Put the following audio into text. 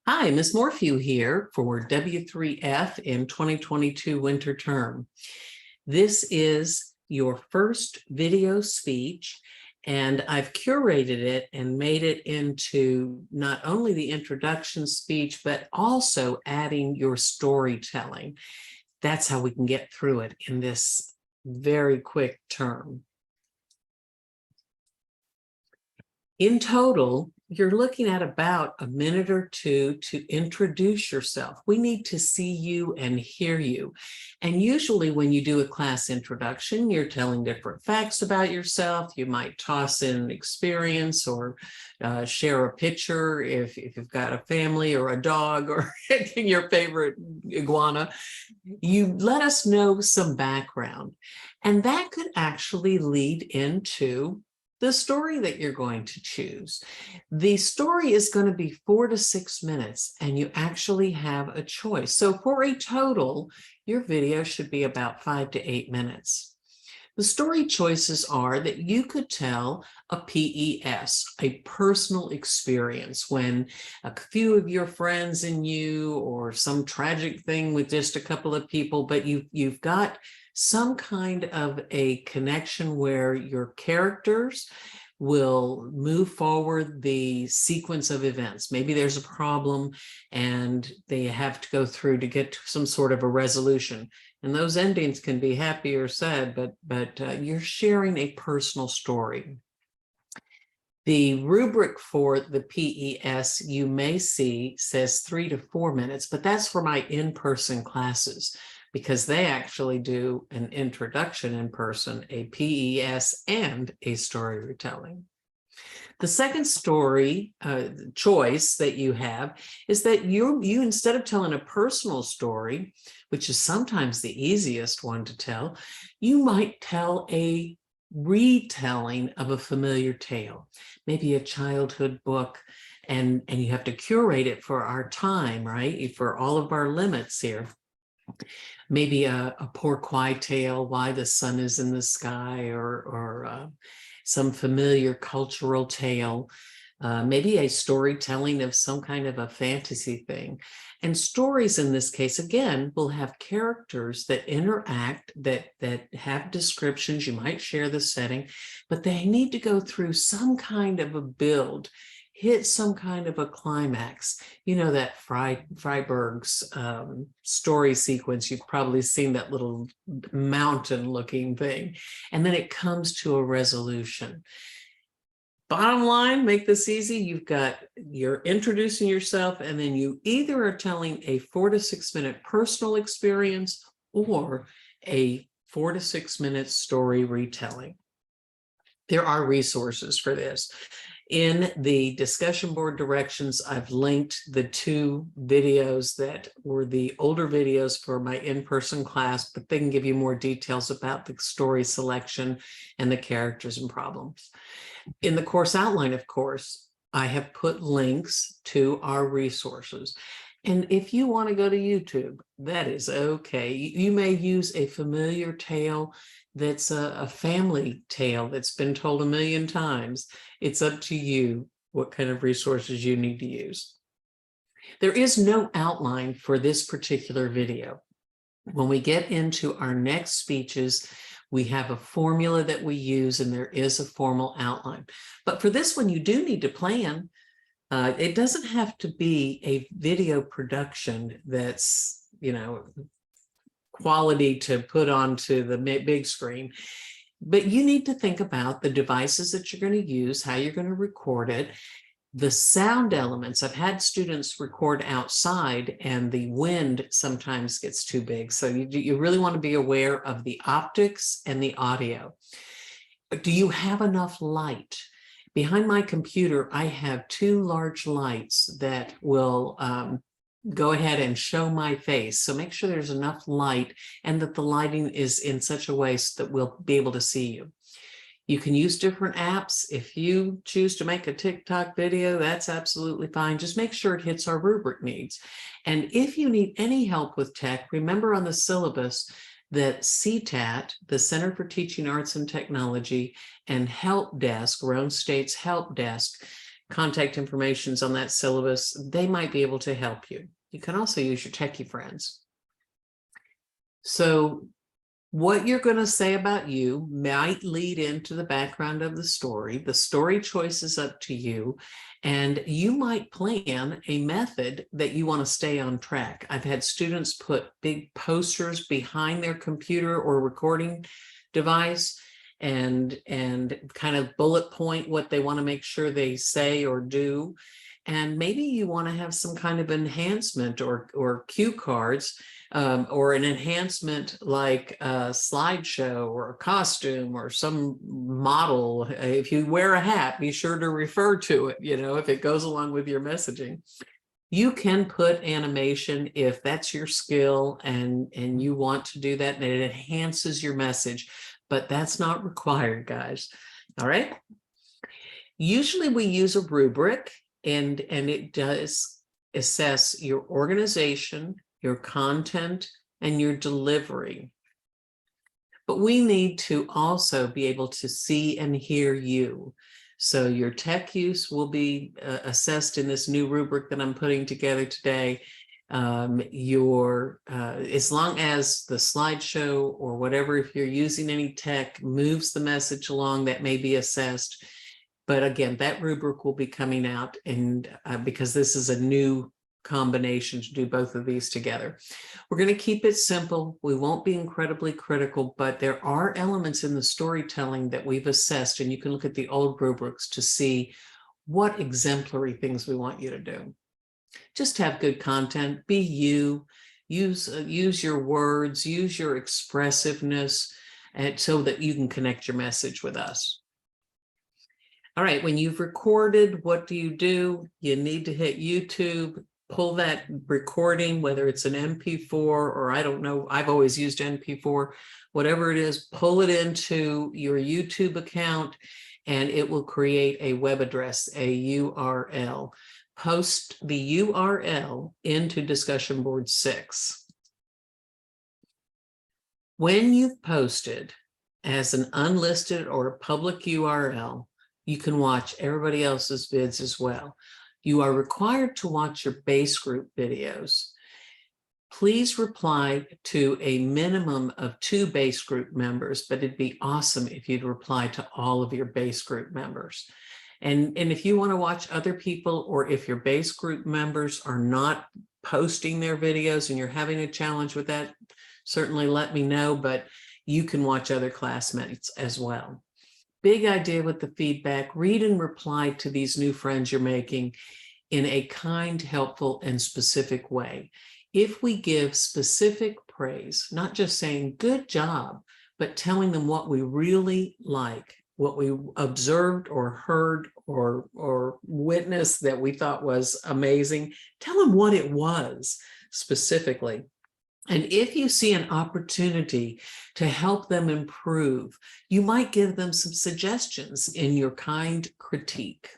Hi, Ms. Morphew here for W3F in 2022 winter term. This is your first video speech, and I've curated it and made it into not only the introduction speech, but also adding your storytelling. That's how we can get through it in this very quick term. In total, you're looking at about a minute or two to introduce yourself. We need to see you and hear you. And usually when you do a class introduction, you're telling different facts about yourself. You might toss in experience or share a picture if you've got a family or a dog or your favorite iguana. You let us know some background. And that could actually lead into the story that you're going to choose. The story is going to be 4 to 6 minutes, and you actually have a choice. So for a total, your video should be about 5 to 8 minutes. The story choices are that you could tell a PES, a personal experience, when a few of your friends and you, or some tragic thing with just a couple of people, but you've got some kind of a connection where your characters will move forward the sequence of events. Maybe there's a problem and they have to go through to get to some sort of a resolution. And those endings can be happy or sad, but you're sharing a personal story. The rubric for the PES you may see says 3 to 4 minutes, but that's for my in-person classes, because they actually do an introduction in person, a PES, and a story retelling. The second story choice that you have is that you instead of telling a personal story, which is sometimes the easiest one to tell, you might tell a retelling of a familiar tale, maybe a childhood book, and you have to curate it for our time, right? For all of our limits here. Maybe a Porquois tale, why the sun is in the sky, or some familiar cultural tale, maybe a storytelling of some kind of a fantasy thing. And stories in this case, again, will have characters that interact, that have descriptions. You might share the setting, but they need to go through some kind of a build, hit some kind of a climax. You know, that Freiberg's story sequence, you've probably seen that little mountain looking thing, and then it comes to a resolution. Bottom line, make this easy. You're introducing yourself, and then you either are telling a 4 to 6 minute personal experience or a 4 to 6 minute story retelling. There are resources for this. In the discussion board directions, I've linked the 2 videos that were the older videos for my in-person class, but they can give you more details about the story selection and the characters and problems. In the course outline, of course, I have put links to our resources. And if you want to go to YouTube, that is okay. You may use a familiar tale that's a family tale that's been told a million times. It's up to you what kind of resources you need to use. There is no outline for this particular video. When we get into our next speeches, we have a formula that we use, and there is a formal outline. But for this one, you do need to plan. It doesn't have to be a video production that's, quality to put onto the big screen, but you need to think about the devices that you're going to use, how you're going to record it, the sound elements. I've had students record outside and the wind sometimes gets too big. So you really want to be aware of the optics and the audio. Do you have enough light? Behind my computer, I have 2 large lights that will go ahead and show my face. So make sure there's enough light and that the lighting is in such a way so that we'll be able to see you. You can use different apps. If you choose to make a TikTok video, that's absolutely fine. Just make sure it hits our rubric needs. And if you need any help with tech, remember on the syllabus that CTAT, the Center for Teaching Arts and Technology, and Help Desk, Rhone State's Help Desk, contact information's on that syllabus. They might be able to help you. You can also use your techie friends. So what you're going to say about you might lead into the background of the story. The story choice is up to you, and you might plan a method that you want to stay on track. I've had students put big posters behind their computer or recording device and kind of bullet point what they want to make sure they say or do. And maybe you want to have some kind of enhancement or cue cards, or an enhancement like a slideshow or a costume or some model. If you wear a hat, be sure to refer to it, if it goes along with your messaging. You can put animation if that's your skill and you want to do that, and it enhances your message, but that's not required, guys. All right. Usually we use a rubric, and it does assess your organization, your content, and your delivery. But we need to also be able to see and hear you. So your tech use will be assessed in this new rubric that I'm putting together today. As long as the slideshow or whatever, if you're using any tech, moves the message along, that may be assessed. But again, that rubric will be coming out, and because this is a new combination to do both of these together. We're going to keep it simple. We won't be incredibly critical, but there are elements in the storytelling that we've assessed, and you can look at the old rubrics to see what exemplary things we want you to do. Just have good content, be you, use your words, use your expressiveness, and so that you can connect your message with us. All right, when you've recorded, what do? You need to hit YouTube, pull that recording, whether it's an MP4 or I don't know, I've always used MP4, whatever it is, pull it into your YouTube account, and it will create a web address, a URL. Post the URL into discussion board 6. When you've posted as an unlisted or a public URL, you can watch everybody else's vids as well. You are required to watch your base group videos. Please reply to a minimum of 2 base group members, but it'd be awesome if you'd reply to all of your base group members. And if you want to watch other people, or if your base group members are not posting their videos and you're having a challenge with that, certainly let me know, but you can watch other classmates as well. Big idea with the feedback: read and reply to these new friends you're making in a kind, helpful, and specific way. If we give specific praise, not just saying good job, but telling them what we really like, what we observed or heard or witnessed that we thought was amazing, tell them what it was specifically. And if you see an opportunity to help them improve, you might give them some suggestions in your kind critique.